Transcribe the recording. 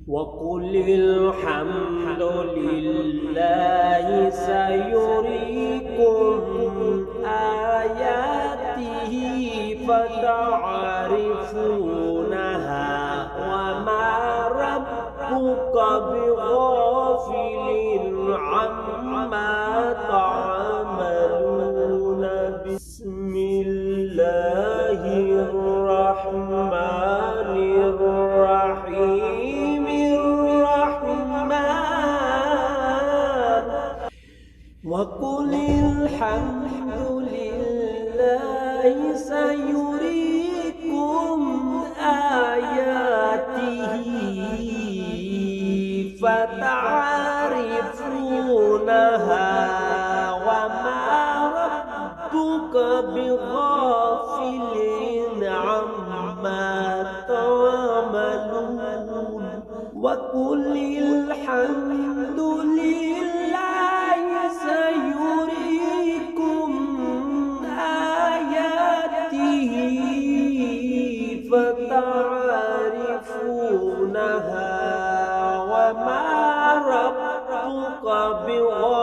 وقل الحمد لله سيريكم آياته فتعرفونها وما ربك بغافل عما تعملون. بسم الله الرحمن الرحيم. وقل الحمد لله سيريكم آياته فتعرفونها وما ربك بغافل عما تعملون. وقل الحمد لله سيريكم آياته فتعرفونها وما ربك بغافل